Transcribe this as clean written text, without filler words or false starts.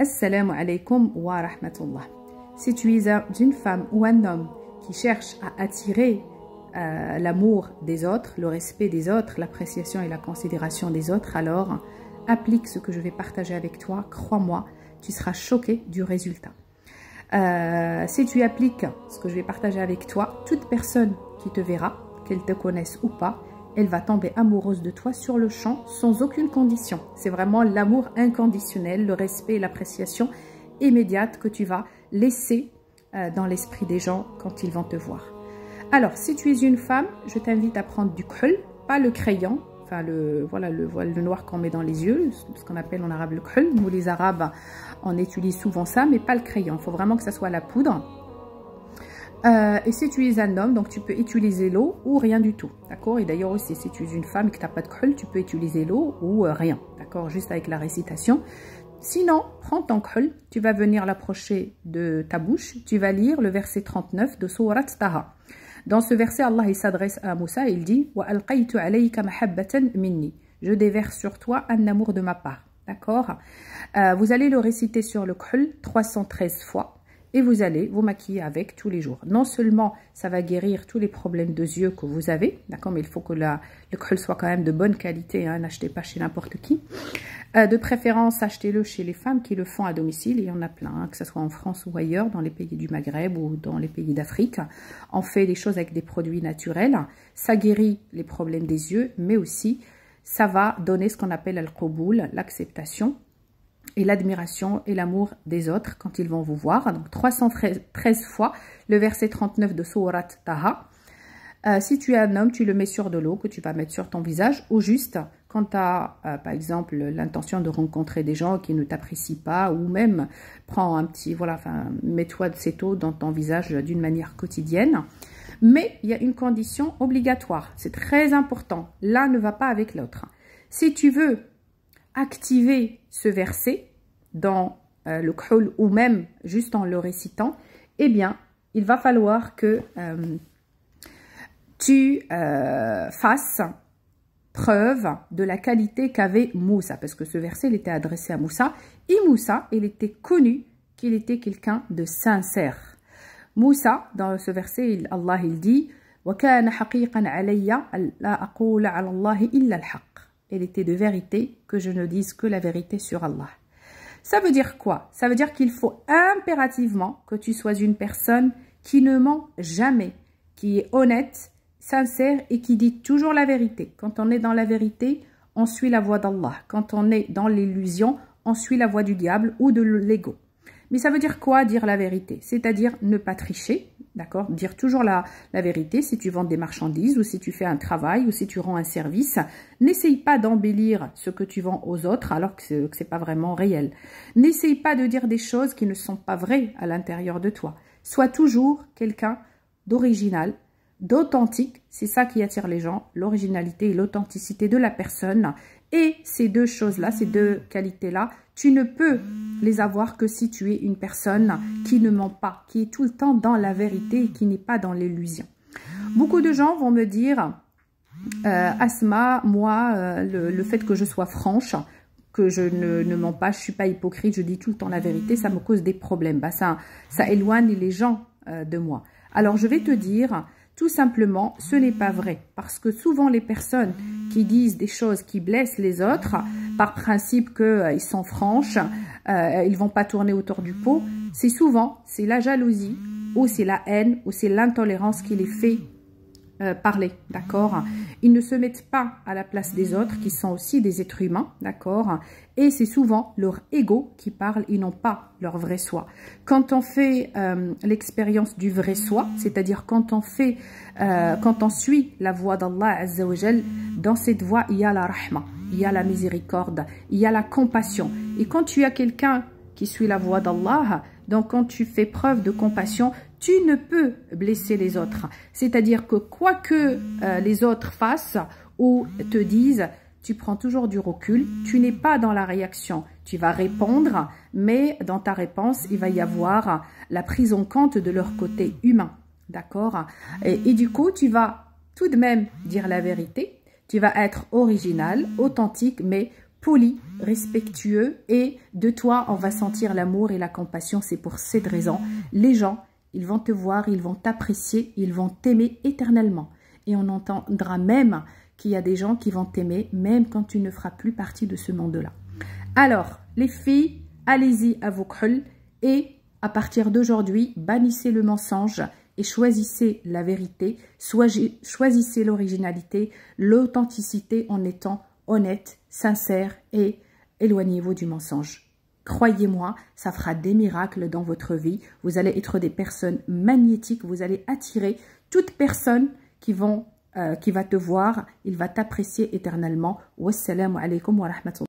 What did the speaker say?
Assalamu alaikum wa rahmatullah. Si tu es une femme ou un homme qui cherche à attirer l'amour des autres, le respect des autres, l'appréciation et la considération des autres, alors applique ce que je vais partager avec toi. Crois-moi, tu seras choqué du résultat. Si tu appliques ce que je vais partager avec toi, toute personne qui te verra, qu'elle te connaisse ou pas, elle va tomber amoureuse de toi sur le champ sans aucune condition. C'est vraiment l'amour inconditionnel, le respect et l'appréciation immédiate que tu vas laisser dans l'esprit des gens quand ils vont te voir. Alors, si tu es une femme, je t'invite à prendre du khull, pas le crayon, enfin le noir qu'on met dans les yeux, ce qu'on appelle en arabe le khull. Nous les arabes, on utilise souvent ça, mais pas le crayon. Il faut vraiment que ça soit la poudre. Et si tu es un homme, donc tu peux utiliser l'eau ou rien du tout, d'accord? Et d'ailleurs aussi, si tu es une femme et que tu n'as pas de khull, tu peux utiliser l'eau ou rien, d'accord? Juste avec la récitation. Sinon, prends ton khull, tu vas venir l'approcher de ta bouche, tu vas lire le verset 39 de Surat Taha. Dans ce verset, Allah il s'adresse à Moussa et il dit « Wa alqaytu alayka mahabbatan minni » Je déverse sur toi un amour de ma part, d'accord? Vous allez le réciter sur le khull 313 fois. Et vous allez vous maquiller avec tous les jours. Non seulement ça va guérir tous les problèmes de yeux que vous avez, d'accord, mais il faut que le khull soit quand même de bonne qualité, hein, n'achetez pas chez n'importe qui. De préférence, achetez-le chez les femmes qui le font à domicile, il y en a plein, hein, que ce soit en France ou ailleurs, dans les pays du Maghreb ou dans les pays d'Afrique. On fait les choses avec des produits naturels, ça guérit les problèmes des yeux, mais aussi ça va donner ce qu'on appelle al-qaboul, l'acceptation, et l'admiration et l'amour des autres quand ils vont vous voir. Donc 313 fois le verset 39 de Surat Taha. Si tu es un homme, tu le mets sur de l'eau que tu vas mettre sur ton visage, ou juste quand tu as par exemple l'intention de rencontrer des gens qui ne t'apprécient pas, ou même prends un petit, voilà, enfin mets-toi de cette eau dans ton visage d'une manière quotidienne. Mais il y a une condition obligatoire, c'est très important, l'un ne va pas avec l'autre. Si tu veux activer ce verset dans le khull ou même juste en le récitant, eh bien, il va falloir que tu fasses preuve de la qualité qu'avait Moussa, parce que ce verset il était adressé à Moussa, et Moussa, il était connu qu'il était quelqu'un de sincère. Moussa, dans ce verset, Allah il dit « Wa kana haqiqan alayya la aqula ala Allahi illa al-haq » Elle était de vérité, que je ne dise que la vérité sur Allah. Ça veut dire quoi? Ça veut dire qu'il faut impérativement que tu sois une personne qui ne ment jamais, qui est honnête, sincère et qui dit toujours la vérité. Quand on est dans la vérité, on suit la voie d'Allah. Quand on est dans l'illusion, on suit la voie du diable ou de l'ego. Mais ça veut dire quoi, dire la vérité? C'est-à-dire ne pas tricher, d'accord? Dire toujours la vérité si tu vends des marchandises ou si tu fais un travail ou si tu rends un service. N'essaye pas d'embellir ce que tu vends aux autres alors que ce n'est pas vraiment réel. N'essaye pas de dire des choses qui ne sont pas vraies à l'intérieur de toi. Sois toujours quelqu'un d'original, d'authentique. C'est ça qui attire les gens, l'originalité et l'authenticité de la personne. Et ces deux choses-là, ces deux qualités-là, tu ne peux les avoir que si tu es une personne qui ne ment pas, qui est tout le temps dans la vérité et qui n'est pas dans l'illusion. Beaucoup de gens vont me dire, Asma, moi, le fait que je sois franche, que je ne mens pas, je ne suis pas hypocrite, je dis tout le temps la vérité, ça me cause des problèmes. Bah, ça éloigne les gens de moi. Alors, je vais te dire, tout simplement, ce n'est pas vrai. Parce que souvent, les personnes qui disent des choses qui blessent les autres, par principe qu'ils sont franches, ils ne vont pas tourner autour du pot, c'est la jalousie, ou c'est la haine, ou c'est l'intolérance qui les fait parler, d'accord? Ils ne se mettent pas à la place des autres, qui sont aussi des êtres humains, d'accord? Et c'est souvent leur ego qui parle, ils n'ont pas leur vrai soi. Quand on fait l'expérience du vrai soi, c'est-à-dire quand on suit la voie d'Allah Azza wa Jal, dans cette voie, il y a la rahma, il y a la miséricorde, il y a la compassion. Et quand tu as quelqu'un qui suit la voie d'Allah, donc quand tu fais preuve de compassion, tu ne peux blesser les autres. C'est-à-dire que quoi que les autres fassent ou te disent, tu prends toujours du recul, tu n'es pas dans la réaction. Tu vas répondre, mais dans ta réponse, il va y avoir la prise en compte de leur côté humain. D'accord? Et du coup, tu vas tout de même dire la vérité. Tu vas être original, authentique, mais poli, respectueux, et de toi, on va sentir l'amour et la compassion. C'est pour cette raison, les gens, ils vont te voir, ils vont t'apprécier, ils vont t'aimer éternellement. Et on entendra même qu'il y a des gens qui vont t'aimer, même quand tu ne feras plus partie de ce monde-là. Alors, les filles, allez-y à vos khul, et à partir d'aujourd'hui, bannissez le mensonge et choisissez la vérité, choisissez l'originalité, l'authenticité en étant honnête, sincère, et éloignez-vous du mensonge. Croyez-moi, ça fera des miracles dans votre vie. Vous allez être des personnes magnétiques, vous allez attirer toute personne qui va te voir, il va t'apprécier éternellement. Wassalamu alaikum wa rahmatullah.